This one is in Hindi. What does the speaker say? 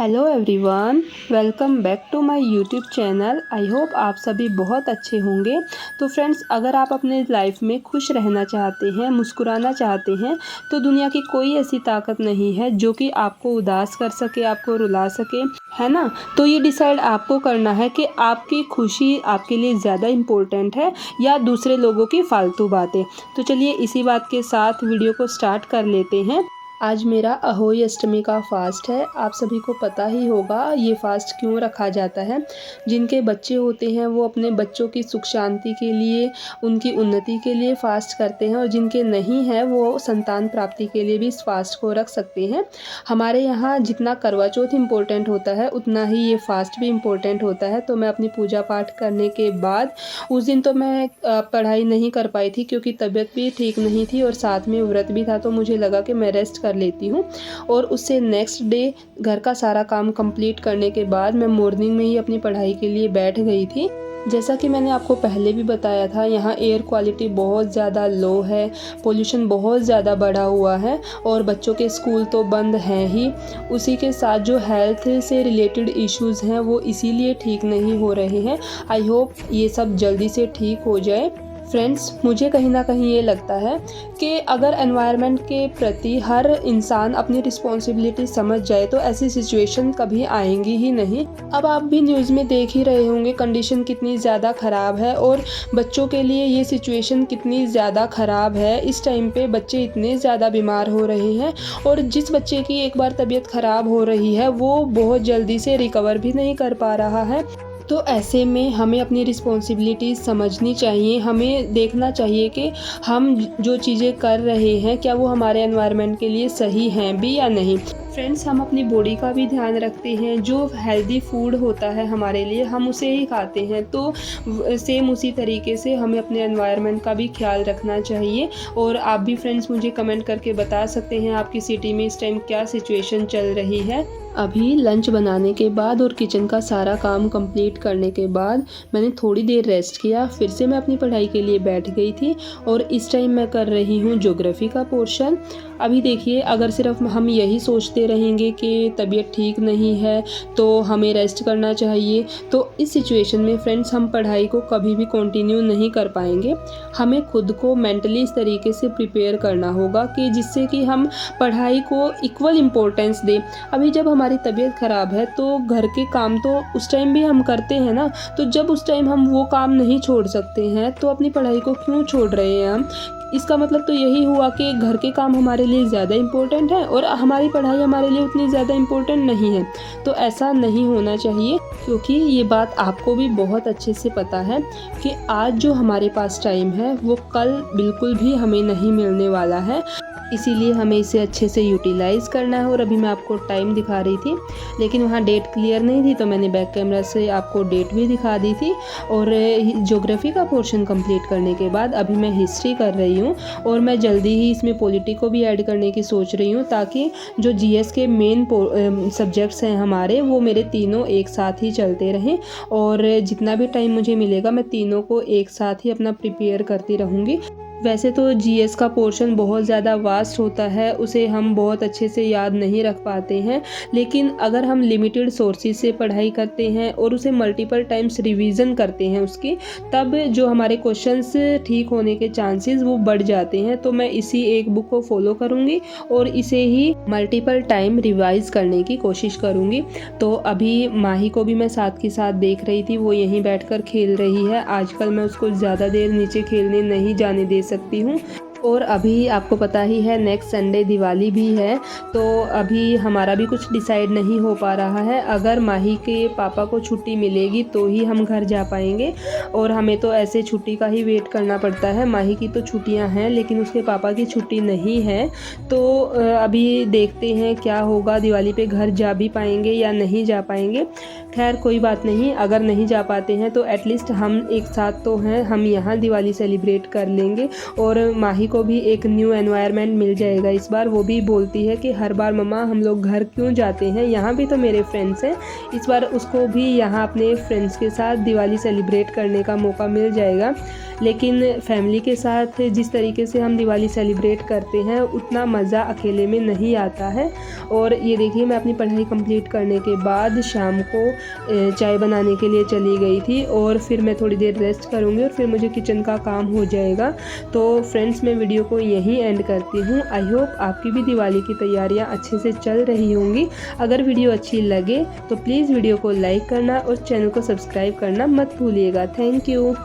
Hello everyone, welcome back to my YouTube channel. I hope आप सभी बहुत अच्छे होंगे। तो फ्रेंड्स, अगर आप अपने लाइफ में खुश रहना चाहते हैं, मुस्कुराना चाहते हैं, तो दुनिया की कोई ऐसी ताकत नहीं है जो कि आपको उदास कर सके, आपको रुला सके, है ना। तो ये डिसाइड आपको करना है कि आपकी खुशी आपके लिए ज़्यादा इम्पोर्टेंट है या दूसरे लोगों की फालतू बातें। तो चलिए इसी बात के साथ वीडियो को स्टार्ट कर लेते हैं। आज मेरा अहोई अष्टमी का फास्ट है। आप सभी को पता ही होगा ये फास्ट क्यों रखा जाता है। जिनके बच्चे होते हैं वो अपने बच्चों की सुख शांति के लिए, उनकी उन्नति के लिए फास्ट करते हैं, और जिनके नहीं है वो संतान प्राप्ति के लिए भी इस फास्ट को रख सकते हैं। हमारे यहाँ जितना करवा चौथ इम्पोर्टेंट होता है उतना ही ये फास्ट भी इम्पोर्टेंट होता है। तो मैं अपनी पूजा पाठ करने के बाद उस दिन तो मैं पढ़ाई नहीं कर पाई थी क्योंकि तबीयत भी ठीक नहीं थी और साथ में व्रत भी था। तो मुझे लगा कि मैं रेस्ट कर लेती हूँ, और उससे नेक्स्ट डे घर का सारा काम कंप्लीट करने के बाद मैं मॉर्निंग में ही अपनी पढ़ाई के लिए बैठ गई थी। जैसा कि मैंने आपको पहले भी बताया था, यहाँ एयर क्वालिटी बहुत ज़्यादा लो है, पोल्यूशन बहुत ज़्यादा बढ़ा हुआ है, और बच्चों के स्कूल तो बंद हैं ही। उसी के साथ जो हेल्थ से रिलेटेड इश्यूज़ हैं वो इसीलिए ठीक नहीं हो रहे हैं। आई होप ये सब जल्दी से ठीक हो जाए। फ्रेंड्स, मुझे कहीं ना कहीं ये लगता है कि अगर एनवायरनमेंट के प्रति हर इंसान अपनी रिस्पॉन्सिबिलिटी समझ जाए तो ऐसी सिचुएशन कभी आएंगी ही नहीं। अब आप भी न्यूज़ में देख ही रहे होंगे कंडीशन कितनी ज़्यादा ख़राब है, और बच्चों के लिए ये सिचुएशन कितनी ज़्यादा ख़राब है। इस टाइम पे बच्चे इतने ज़्यादा बीमार हो रहे हैं, और जिस बच्चे की एक बार तबीयत ख़राब हो रही है वो बहुत जल्दी से रिकवर भी नहीं कर पा रहा है। तो ऐसे में हमें अपनी रिस्पॉन्सिबिलिटी समझनी चाहिए। हमें देखना चाहिए कि हम जो चीज़ें कर रहे हैं क्या वो हमारे एनवायरनमेंट के लिए सही हैं भी या नहीं। फ्रेंड्स, हम अपनी बॉडी का भी ध्यान रखते हैं। जो हेल्दी फूड होता है हमारे लिए हम उसे ही खाते हैं, तो सेम उसी तरीके से हमें अपने एनवायरनमेंट का भी ख्याल रखना चाहिए। और आप भी फ्रेंड्स मुझे कमेंट करके बता सकते हैं आपकी सिटी में इस टाइम क्या सिचुएशन चल रही है। अभी लंच बनाने के बाद और किचन का सारा काम कंप्लीट करने के बाद मैंने थोड़ी देर रेस्ट किया, फिर से मैं अपनी पढ़ाई के लिए बैठ गई थी, और इस टाइम मैं कर रही हूँ ज्योग्राफी का पोर्शन। अभी देखिए, अगर सिर्फ हम यही सोचते रहेंगे कि तबीयत ठीक नहीं है तो हमें रेस्ट करना चाहिए, तो इस सिचुएशन में फ्रेंड्स हम पढ़ाई को कभी भी कंटिन्यू नहीं कर पाएंगे। हमें खुद को मेंटली इस तरीके से प्रिपेयर करना होगा कि जिससे कि हम पढ़ाई को इक्वल इम्पोर्टेंस दें। अभी जब हमारी तबीयत ख़राब है तो घर के काम तो उस टाइम भी हम करते हैं ना, तो जब उस टाइम हम वो काम नहीं छोड़ सकते हैं तो अपनी पढ़ाई को क्यों छोड़ रहे हैं हम। इसका मतलब तो यही हुआ कि घर के काम हमारे लिए ज़्यादा इम्पोर्टेंट है और हमारी पढ़ाई हमारे लिए उतनी ज़्यादा इम्पोर्टेंट नहीं है। तो ऐसा नहीं होना चाहिए, क्योंकि ये बात आपको भी बहुत अच्छे से पता है कि आज जो हमारे पास टाइम है वो कल बिल्कुल भी हमें नहीं मिलने वाला है। इसीलिए हमें इसे अच्छे से यूटिलाइज़ करना है। और अभी मैं आपको टाइम दिखा रही थी, लेकिन वहाँ डेट क्लियर नहीं थी, तो मैंने बैक कैमरा से आपको डेट भी दिखा दी थी। और ज्योग्राफी का पोर्शन कंप्लीट करने के बाद अभी मैं हिस्ट्री कर रही हूँ, और मैं जल्दी ही इसमें पॉलिटी को भी ऐड करने की सोच रही हूँ, ताकि जो जीएस के मेन सब्जेक्ट्स हैं हमारे वो मेरे तीनों एक साथ ही चलते रहें। और जितना भी टाइम मुझे मिलेगा मैं तीनों को एक साथ ही अपना प्रिपेयर करती रहूँगी। वैसे तो जीएस का पोर्शन बहुत ज़्यादा वास्ट होता है, उसे हम बहुत अच्छे से याद नहीं रख पाते हैं, लेकिन अगर हम लिमिटेड सोर्सेज से पढ़ाई करते हैं और उसे मल्टीपल टाइम्स रिवीजन करते हैं उसकी, तब जो हमारे क्वेश्चंस ठीक होने के चांसेस वो बढ़ जाते हैं। तो मैं इसी एक बुक को फॉलो करूँगी और इसे ही मल्टीपल टाइम रिवाइज करने की कोशिश करूँगी। तो अभी माही को भी मैं साथ के साथ देख रही थी, वो यहीं बैठकर खेल रही है। आजकल मैं उसको ज़्यादा देर नीचे खेलने नहीं जाने दे सकती हूँ। और अभी आपको पता ही है नेक्स्ट संडे दिवाली भी है, तो अभी हमारा भी कुछ डिसाइड नहीं हो पा रहा है। अगर माही के पापा को छुट्टी मिलेगी तो ही हम घर जा पाएंगे, और हमें तो ऐसे छुट्टी का ही वेट करना पड़ता है। माही की तो छुट्टियां हैं लेकिन उसके पापा की छुट्टी नहीं है। तो अभी देखते हैं क्या होगा, दिवाली पे घर जा भी पाएंगे या नहीं जा पाएंगे। खैर कोई बात नहीं, अगर नहीं जा पाते हैं तो एटलीस्ट हम एक साथ तो हैं, हम यहाँ दिवाली सेलिब्रेट कर लेंगे। और माही को भी एक न्यू एनवायरनमेंट मिल जाएगा इस बार। वो भी बोलती है कि हर बार मम्मा हम लोग घर क्यों जाते हैं, यहाँ भी तो मेरे फ्रेंड्स हैं। इस बार उसको भी यहाँ अपने फ्रेंड्स के साथ दिवाली सेलिब्रेट करने का मौका मिल जाएगा। लेकिन फैमिली के साथ जिस तरीके से हम दिवाली सेलिब्रेट करते हैं उतना मज़ा अकेले में नहीं आता है। और ये देखिए मैं अपनी पढ़ाई कंप्लीट करने के बाद शाम को चाय बनाने के लिए चली गई थी और फिर मैं थोड़ी देर रेस्ट करूँगी और फिर मुझे किचन का काम हो जाएगा। तो फ्रेंड्स मैं वीडियो को यहीं एंड करती हूँ। आई होप आपकी भी दिवाली की तैयारियाँ अच्छे से चल रही होंगी। अगर वीडियो अच्छी लगे तो प्लीज़ वीडियो को लाइक करना और चैनल को सब्सक्राइब करना मत भूलिएगा। Thank you.